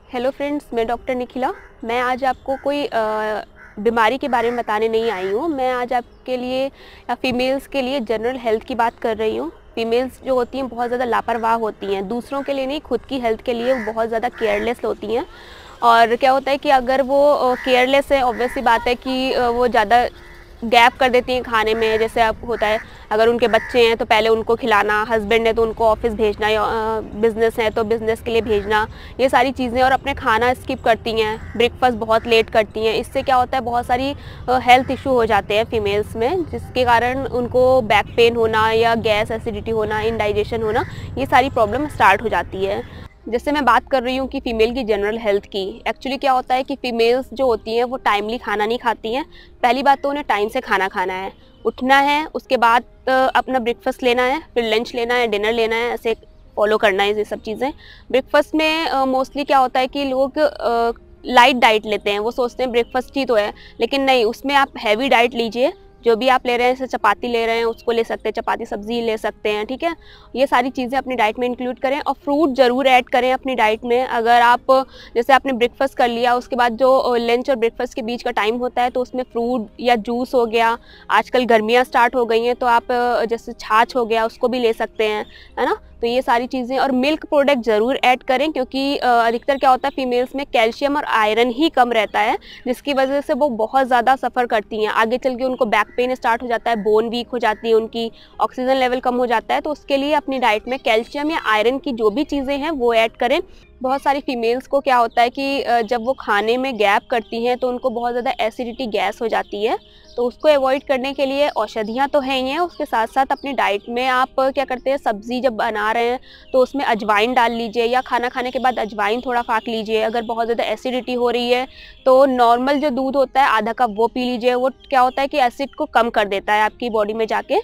Hello friends, मैं doctor Nikhila. मैं आज आपको कोई बीमारी के बारे में बताने नहीं आई हूँ। मैं आज आपके लिए या फीमेल्स के लिए जनरल हेल्थ की बात कर रही हूँ। फीमेल्स जो होती हैं बहुत ज़्यादा लापरवाह होती हैं, दूसरों के लिए नहीं, खुद की हेल्थ के लिए वो बहुत ज़्यादा केयरलेस होती हैं। और क्या होता है कि अगर वो केयरलेस है, ऑब्वियस सी बात है कि वो ज़्यादा गैप कर देती हैं खाने में। जैसे अब होता है, अगर उनके बच्चे हैं तो पहले उनको खिलाना, हस्बैंड है तो उनको ऑफिस भेजना, या बिज़नेस है तो बिज़नेस के लिए भेजना, ये सारी चीज़ें, और अपने खाना स्किप करती हैं, ब्रेकफास्ट बहुत लेट करती हैं। इससे क्या होता है, बहुत सारी हेल्थ इशू हो जाते हैं फीमेल्स में, जिसके कारण उनको बैक पेन होना या गैस एसिडिटी होना, इंडाइजेशन होना, ये सारी प्रॉब्लम स्टार्ट हो जाती है। जैसे मैं बात कर रही हूँ कि फ़ीमेल की जनरल हेल्थ की, एक्चुअली क्या होता है कि फ़ीमेल्स जो होती हैं वो टाइमली खाना नहीं खाती हैं। पहली बात तो उन्हें टाइम से खाना खाना है, उठना है, उसके बाद अपना ब्रेकफास्ट लेना है, फिर लंच लेना है, डिनर लेना है, ऐसे फॉलो करना है ये सब चीज़ें। ब्रेकफास्ट में मोस्टली क्या होता है कि लोग लाइट डाइट लेते हैं, वो सोचते हैं ब्रेकफास्ट ही तो है, लेकिन नहीं, उसमें आप हैवी डाइट लीजिए। जो भी आप ले रहे हैं, जैसे चपाती ले रहे हैं उसको ले सकते हैं, चपाती सब्जी ले सकते हैं, ठीक है। ये सारी चीज़ें अपनी डाइट में इंक्लूड करें, और फ्रूट ज़रूर ऐड करें अपनी डाइट में। अगर आप, जैसे आपने ब्रेकफास्ट कर लिया, उसके बाद जो लंच और ब्रेकफास्ट के बीच का टाइम होता है, तो उसमें फ्रूट या जूस हो गया, आजकल गर्मियाँ स्टार्ट हो गई हैं तो आप जैसे छाछ हो गया उसको भी ले सकते हैं, है ना। तो ये सारी चीज़ें, और मिल्क प्रोडक्ट ज़रूर ऐड करें, क्योंकि अधिकतर क्या होता है फीमेल्स में कैल्शियम और आयरन ही कम रहता है, जिसकी वजह से वो बहुत ज़्यादा सफ़र करती हैं। आगे चल के उनको बैक पेन स्टार्ट हो जाता है, बोन वीक हो जाती है उनकी, ऑक्सीजन लेवल कम हो जाता है। तो उसके लिए अपनी डाइट में कैल्शियम या आयरन की जो भी चीज़ें हैं वो ऐड करें। बहुत सारी फीमेल्स को क्या होता है कि जब वो खाने में गैप करती हैं तो उनको बहुत ज़्यादा एसिडिटी, गैस हो जाती है। तो उसको अवॉइड करने के लिए औषधियाँ तो हैं ही हैं, उसके साथ साथ अपनी डाइट में आप क्या करते हैं, सब्ज़ी जब बना रहे हैं तो उसमें अजवाइन डाल लीजिए, या खाना खाने के बाद अजवाइन थोड़ा फाँक लीजिए। अगर बहुत ज़्यादा एसिडिटी हो रही है तो नॉर्मल जो दूध होता है आधा कप वो पी लीजिए। वो क्या होता है कि एसिड को कम कर देता है आपकी बॉडी में जाके,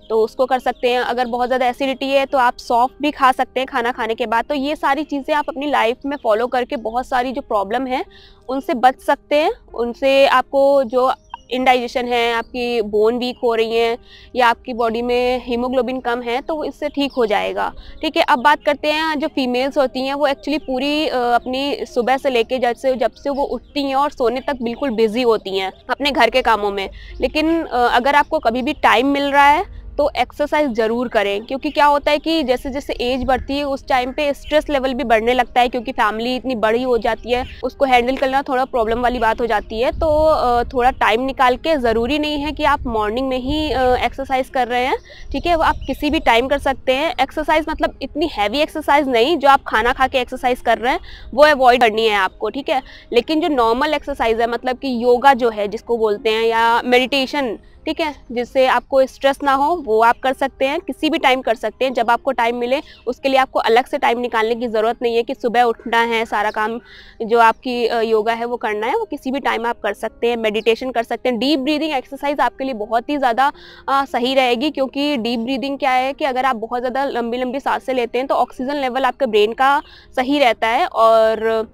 तो उसको कर सकते हैं। अगर बहुत ज़्यादा एसिडिटी है तो आप सॉफ्ट भी खा सकते हैं खाना खाने के बाद। तो ये सारी चीज़ें आप अपनी लाइफ में फॉलो करके बहुत सारी जो प्रॉब्लम है उनसे बच सकते हैं। उनसे आपको जो इंडाइजेशन है, आपकी बोन वीक हो रही हैं, या आपकी बॉडी में हीमोग्लोबिन कम है, तो इससे ठीक हो जाएगा, ठीक है। अब बात करते हैं, जो फीमेल्स होती हैं वो एक्चुअली पूरी अपनी सुबह से लेके जब से वो उठती हैं और सोने तक बिल्कुल बिजी होती हैं अपने घर के कामों में। लेकिन अगर आपको कभी भी टाइम मिल रहा है तो एक्सरसाइज ज़रूर करें, क्योंकि क्या होता है कि जैसे जैसे एज बढ़ती है उस टाइम पे स्ट्रेस लेवल भी बढ़ने लगता है, क्योंकि फैमिली इतनी बड़ी हो जाती है, उसको हैंडल करना थोड़ा प्रॉब्लम वाली बात हो जाती है। तो थोड़ा टाइम निकाल के, ज़रूरी नहीं है कि आप मॉर्निंग में ही एक्सरसाइज कर रहे हैं, ठीक है, वो आप किसी भी टाइम कर सकते हैं। एक्सरसाइज मतलब इतनी हैवी एक्सरसाइज नहीं, जो आप खाना खा के एक्सरसाइज कर रहे हैं वो अवॉइड करनी है आपको, ठीक है। लेकिन जो नॉर्मल एक्सरसाइज है, मतलब कि योगा जो है जिसको बोलते हैं, या मेडिटेशन, ठीक है, जिससे आपको स्ट्रेस ना हो, वो आप कर सकते हैं, किसी भी टाइम कर सकते हैं, जब आपको टाइम मिले। उसके लिए आपको अलग से टाइम निकालने की ज़रूरत नहीं है कि सुबह उठना है, सारा काम जो आपकी योगा है वो करना है, वो किसी भी टाइम आप कर सकते हैं। मेडिटेशन कर सकते हैं। डीप ब्रीदिंग एक्सरसाइज आपके लिए बहुत ही ज़्यादा सही रहेगी, क्योंकि डीप ब्रीदिंग क्या है कि अगर आप बहुत ज़्यादा लंबी लंबी सांसें लेते हैं तो ऑक्सीजन लेवल आपके ब्रेन का सही रहता है, और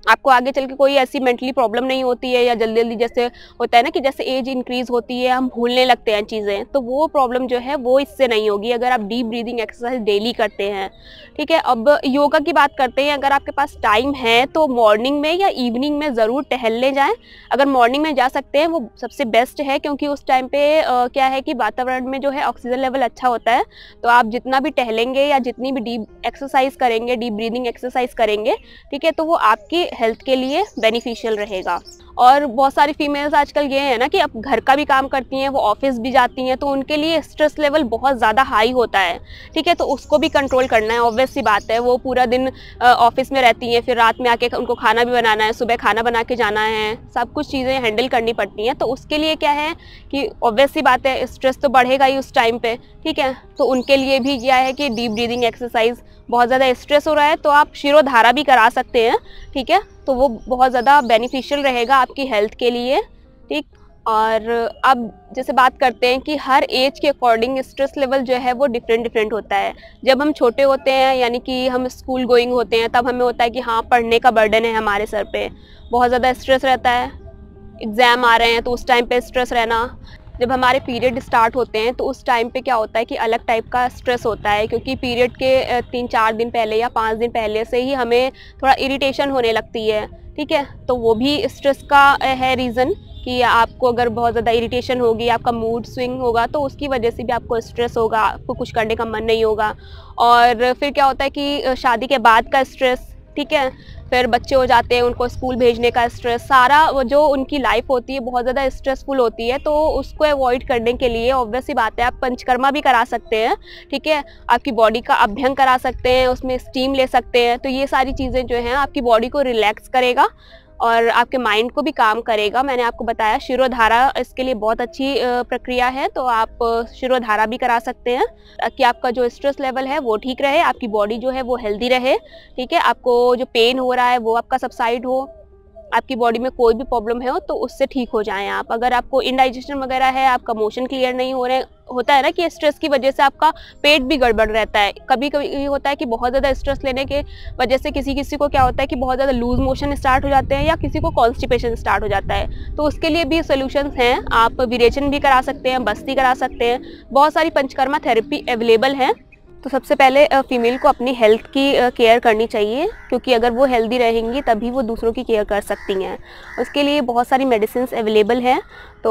आपको आगे चल के कोई ऐसी मेंटली प्रॉब्लम नहीं होती है, या जल्दी जल्दी जैसे होता है ना कि जैसे एज इंक्रीज़ होती है हम भूलने लगते हैं चीज़ें, तो वो प्रॉब्लम जो है वो इससे नहीं होगी अगर आप डीप ब्रीदिंग एक्सरसाइज डेली करते हैं, ठीक है। अब योगा की बात करते हैं। अगर आपके पास टाइम है तो मॉर्निंग में या इवनिंग में ज़रूर टहलने जाएँ। अगर मॉर्निंग में जा सकते हैं वो सबसे बेस्ट है, क्योंकि उस टाइम पे क्या है कि वातावरण में जो है ऑक्सीजन लेवल अच्छा होता है। तो आप जितना भी टहलेंगे या जितनी भी डीप एक्सरसाइज करेंगे, डीप ब्रीदिंग एक्सरसाइज करेंगे, ठीक है, तो वो आपकी हेल्थ के लिए बेनिफिशियल रहेगा। और बहुत सारी फीमेल्स आजकल ये है ना कि अब घर का भी काम करती हैं, वो ऑफिस भी जाती हैं, तो उनके लिए स्ट्रेस लेवल बहुत ज़्यादा हाई होता है, ठीक है। तो उसको भी कंट्रोल करना है, ऑब्वियस सी बात है। वो पूरा दिन ऑफिस में रहती हैं, फिर रात में आके उनको खाना भी बनाना है, सुबह खाना बना के जाना है, सब कुछ चीज़ें हैंडल करनी पड़ती हैं। तो उसके लिए क्या है कि ऑब्वियस सी बात है, स्ट्रेस तो बढ़ेगा ही उस टाइम पे, ठीक है। तो उनके लिए भी क्या है कि डीप ब्रीदिंग एक्सरसाइज, बहुत ज़्यादा स्ट्रेस हो रहा है तो आप शिरोधारा भी करा सकते हैं, ठीक है। तो वो बहुत ज़्यादा बेनिफिशियल रहेगा आपकी हेल्थ के लिए, ठीक। और अब जैसे बात करते हैं कि हर एज के अकॉर्डिंग स्ट्रेस लेवल जो है वो डिफरेंट होता है। जब हम छोटे होते हैं, यानी कि हम स्कूल गोइंग होते हैं, तब हमें होता है कि हाँ, पढ़ने का बर्डन है हमारे सर पे, बहुत ज़्यादा स्ट्रेस रहता है, एग्ज़ाम आ रहे हैं तो उस टाइम पे स्ट्रेस रहना, जब हमारे पीरियड स्टार्ट होते हैं तो उस टाइम पे क्या होता है कि अलग टाइप का स्ट्रेस होता है, क्योंकि पीरियड के 3-4 दिन पहले या 5 दिन पहले से ही हमें थोड़ा इरिटेशन होने लगती है, ठीक है। तो वो भी स्ट्रेस का है रीज़न कि आपको अगर बहुत ज़्यादा इरिटेशन होगी, आपका मूड स्विंग होगा, तो उसकी वजह से भी आपको स्ट्रेस होगा, आपको कुछ करने का मन नहीं होगा। और फिर क्या होता है कि शादी के बाद का स्ट्रेस, ठीक है, फिर बच्चे हो जाते हैं, उनको स्कूल भेजने का स्ट्रेस, सारा वो जो उनकी लाइफ होती है बहुत ज़्यादा स्ट्रेसफुल होती है। तो उसको अवॉइड करने के लिए ऑब्वियस सी बात है आप पंचकर्मा भी करा सकते हैं, ठीक है, आपकी बॉडी का अभ्यंग करा सकते हैं, उसमें स्टीम ले सकते हैं। तो ये सारी चीज़ें जो हैं आपकी बॉडी को रिलैक्स करेगा और आपके माइंड को भी काम करेगा। मैंने आपको बताया शिरोधारा इसके लिए बहुत अच्छी प्रक्रिया है, तो आप शिरोधारा भी करा सकते हैं ताकि आपका जो स्ट्रेस लेवल है वो ठीक रहे, आपकी बॉडी जो है वो हेल्दी रहे, ठीक है। आपको जो पेन हो रहा है वो आपका सबसाइड हो, आपकी बॉडी में कोई भी प्रॉब्लम है हो तो उससे ठीक हो जाएं आप। अगर आपको इंडाइजेशन वगैरह है, आपका मोशन क्लियर नहीं हो रहे, होता है ना कि स्ट्रेस की वजह से आपका पेट भी गड़बड़ रहता है। कभी कभी ये होता है कि बहुत ज़्यादा स्ट्रेस लेने के वजह से किसी को क्या होता है कि बहुत ज़्यादा लूज मोशन स्टार्ट हो जाते हैं या किसी को कॉन्स्टिपेशन स्टार्ट हो जाता है। तो उसके लिए भी सोल्यूशंस हैं, आप विरेचन भी करा सकते हैं, बस्ती करा सकते हैं, बहुत सारी पंचकर्मा थेरेपी अवेलेबल हैं। तो सबसे पहले फीमेल को अपनी हेल्थ की केयर करनी चाहिए, क्योंकि अगर वो हेल्दी रहेंगी तभी वो दूसरों की केयर कर सकती हैं। उसके लिए बहुत सारी मेडिसिन्स अवेलेबल हैं। तो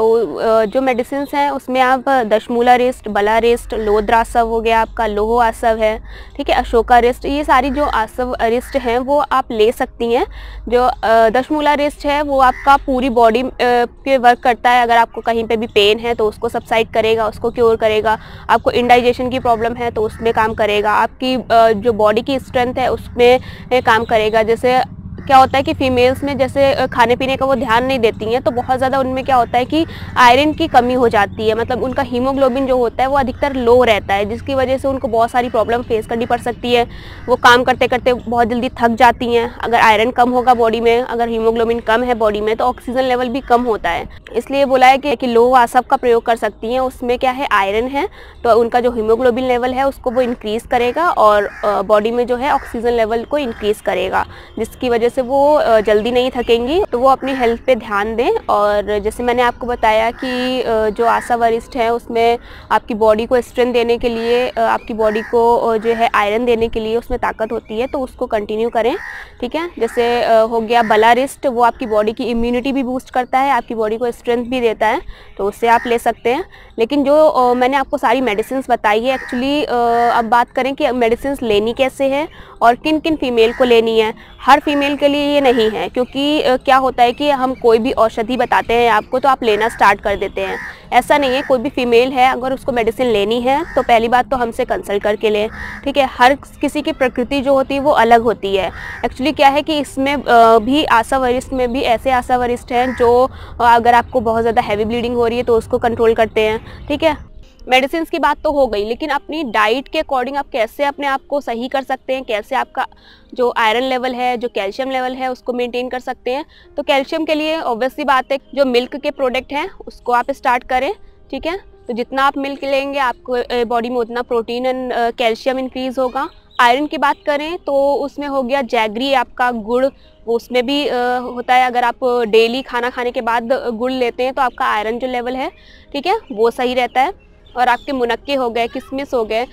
जो मेडिसिन्स हैं उसमें आप दशमूला रेस्ट, बला रेस्ट, लोद्रासव हो गया, आपका लोहो आसव है, ठीक है, अशोका रेस्ट, ये सारी जो आसव रेस्ट हैं वो आप ले सकती हैं। जो दशमूला रेस्ट है वो आपका पूरी बॉडी पे वर्क करता है। अगर आपको कहीं पे भी पेन है तो उसको सबसाइड करेगा, उसको क्योर करेगा। आपको इंडाइजेशन की प्रॉब्लम है तो उसमें काम करेगा। आपकी जो बॉडी की स्ट्रेंथ है उसमें काम करेगा। जैसे क्या होता है कि फीमेल्स में जैसे खाने पीने का वो ध्यान नहीं देती हैं तो बहुत ज़्यादा उनमें क्या होता है कि आयरन की कमी हो जाती है, मतलब उनका हीमोग्लोबिन जो होता है वो अधिकतर लो रहता है, जिसकी वजह से उनको बहुत सारी प्रॉब्लम फेस करनी पड़ सकती है। वो काम करते करते बहुत जल्दी थक जाती हैं। अगर आयरन कम होगा बॉडी में, अगर हीमोग्लोबिन कम है बॉडी में, तो ऑक्सीजन लेवल भी कम होता है। इसलिए बोला है कि लोह आसव का प्रयोग कर सकती हैं। उसमें क्या है, आयरन है, तो उनका जो हीमोग्लोबिन लेवल है उसको वो इंक्रीज़ करेगा और बॉडी में जो है ऑक्सीजन लेवल को इंक्रीज़ करेगा, जिसकी वजह से वो जल्दी नहीं थकेंगी। तो वो अपनी हेल्थ पे ध्यान दें। और जैसे मैंने आपको बताया कि जो आसव वरिष्ठ है उसमें आपकी बॉडी को स्ट्रेंथ देने के लिए, आपकी बॉडी को जो है आयरन देने के लिए उसमें ताकत होती है, तो उसको कंटिन्यू करें, ठीक है। जैसे हो गया बलारिस्ट, वो आपकी बॉडी की इम्यूनिटी भी बूस्ट करता है, आपकी बॉडी को स्ट्रेंथ भी देता है, तो उससे आप ले सकते हैं। लेकिन जो मैंने आपको सारी मेडिसिन बताई है, एक्चुअली अब बात करें कि मेडिसिन लेनी कैसे है और किन किन फीमेल को लेनी है। हर फीमेल के लिए ये नहीं है, क्योंकि क्या होता है कि हम कोई भी औषधि बताते हैं आपको तो आप लेना स्टार्ट कर देते हैं। ऐसा नहीं है, कोई भी फीमेल है अगर उसको मेडिसिन लेनी है तो पहली बात तो हमसे कंसल्ट करके लें, ठीक है। हर किसी की प्रकृति जो होती है वो अलग होती है। एक्चुअली क्या है कि इसमें भी आशा वरिष्ठ में भी ऐसे आशा वरिष्ठ हैं जो अगर आपको बहुत ज़्यादा हैवी ब्लीडिंग हो रही है तो उसको कंट्रोल करते हैं, ठीक है। मेडिसिन की बात तो हो गई, लेकिन अपनी डाइट के अकॉर्डिंग आप कैसे अपने आप को सही कर सकते हैं, कैसे आपका जो आयरन लेवल है, जो कैल्शियम लेवल है उसको मेंटेन कर सकते हैं। तो कैल्शियम के लिए ऑब्वियसली बात है, जो मिल्क के प्रोडक्ट हैं उसको आप स्टार्ट करें, ठीक है। तो जितना आप मिल्क लेंगे आपको बॉडी में उतना प्रोटीन एंड कैल्शियम इंक्रीज़ होगा। आयरन की बात करें तो उसमें हो गया जैगरी, आपका गुड़, वो उसमें भी होता है। अगर आप डेली खाना खाने के बाद गुड़ लेते हैं तो आपका आयरन जो लेवल है, ठीक है, वो सही रहता है। और आपके मुनक्के हो गए, किशमिश हो गए,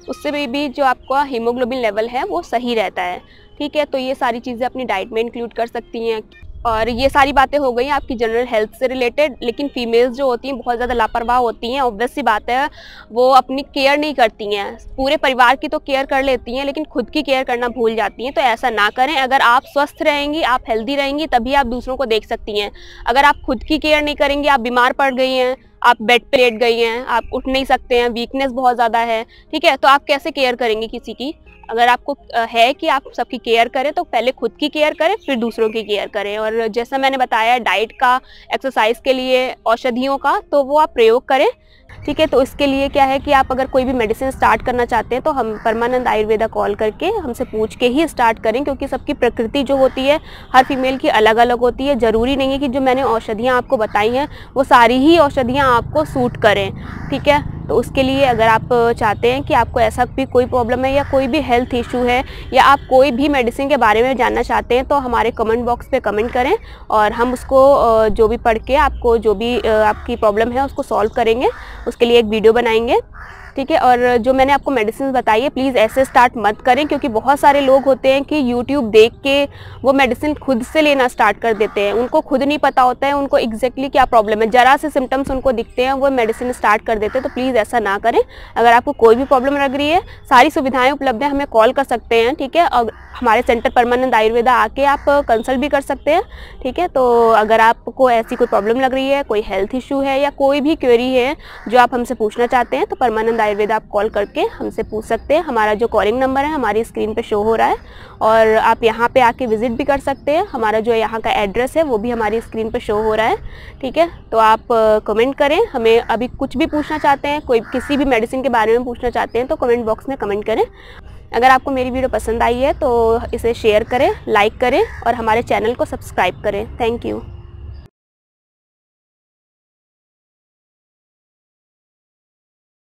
उससे भी जो आपका हीमोग्लोबिन लेवल है वो सही रहता है, ठीक है। तो ये सारी चीज़ें अपनी डाइट में इंक्लूड कर सकती हैं। और ये सारी बातें हो गई आपकी जनरल हेल्थ से रिलेटेड। लेकिन फीमेल्स जो होती हैं बहुत ज़्यादा लापरवाह होती हैं, ऑब्वियस सी बात है, वो अपनी केयर नहीं करती हैं। पूरे परिवार की तो केयर कर लेती हैं लेकिन खुद की केयर करना भूल जाती हैं। तो ऐसा ना करें। अगर आप स्वस्थ रहेंगी, आप हेल्दी रहेंगी, तभी आप दूसरों को देख सकती हैं। अगर आप खुद की केयर नहीं करेंगी, आप बीमार पड़ गई हैं, आप बेड पे लेट गई हैं, आप उठ नहीं सकते हैं, वीकनेस बहुत ज़्यादा है, ठीक है, तो आप कैसे केयर करेंगे किसी की। अगर आपको है कि आप सबकी केयर करें तो पहले खुद की केयर करें, फिर दूसरों की केयर करें। और जैसा मैंने बताया डाइट का, एक्सरसाइज के लिए औषधियों का, तो वो आप प्रयोग करें, ठीक है। तो इसके लिए क्या है कि आप अगर कोई भी मेडिसिन स्टार्ट करना चाहते हैं तो हम परमानंद आयुर्वेदा कॉल करके हमसे पूछ के ही स्टार्ट करें, क्योंकि सबकी प्रकृति जो होती है हर फीमेल की अलग अलग होती है। ज़रूरी नहीं है कि जो मैंने औषधियाँ आपको बताई हैं वो सारी ही औषधियाँ आपको सूट करें, ठीक है। तो उसके लिए अगर आप चाहते हैं कि आपको ऐसा भी कोई प्रॉब्लम है या कोई भी हेल्थ इशू है या आप कोई भी मेडिसिन के बारे में जानना चाहते हैं, तो हमारे कमेंट बॉक्स पे कमेंट करें और हम उसको जो भी पढ़ के आपको जो भी आपकी प्रॉब्लम है उसको सॉल्व करेंगे, उसके लिए एक वीडियो बनाएंगे, ठीक है। और जो मैंने आपको मेडिसिन बताई है, प्लीज़ ऐसे स्टार्ट मत करें, क्योंकि बहुत सारे लोग होते हैं कि यूट्यूब देख के वो मेडिसिन खुद से लेना स्टार्ट कर देते हैं। उनको खुद नहीं पता होता है उनको एग्जैक्टली क्या प्रॉब्लम है, ज़रा से सिम्टम्स उनको दिखते हैं वो मेडिसिन स्टार्ट कर देते हैं। तो प्लीज़ ऐसा ना करें। अगर आपको कोई भी प्रॉब्लम लग रही है, सारी सुविधाएँ उपलब्ध हैं, हमें कॉल कर सकते हैं, ठीक है। और हमारे सेंटर परमानंद आयुर्वेदा आके आप कंसल्ट भी कर सकते हैं, ठीक है। तो अगर आपको ऐसी कोई प्रॉब्लम लग रही है, कोई हेल्थ इशू है या कोई भी क्वेरी है जो आप हमसे पूछना चाहते हैं, तो परमानंद आयुर्वेदा आप कॉल करके हमसे पूछ सकते हैं। हमारा जो कॉलिंग नंबर है हमारी स्क्रीन पे शो हो रहा है, और आप यहाँ पे आके विज़िट भी कर सकते हैं। हमारा जो यहाँ का एड्रेस है वो भी हमारी स्क्रीन पे शो हो रहा है, ठीक है। तो आप कमेंट करें, हमें अभी कुछ भी पूछना चाहते हैं, कोई किसी भी मेडिसिन के बारे में पूछना चाहते हैं, तो कमेंट बॉक्स में कमेंट करें। अगर आपको मेरी वीडियो पसंद आई है तो इसे शेयर करें, लाइक करें और हमारे चैनल को सब्सक्राइब करें। Thank you.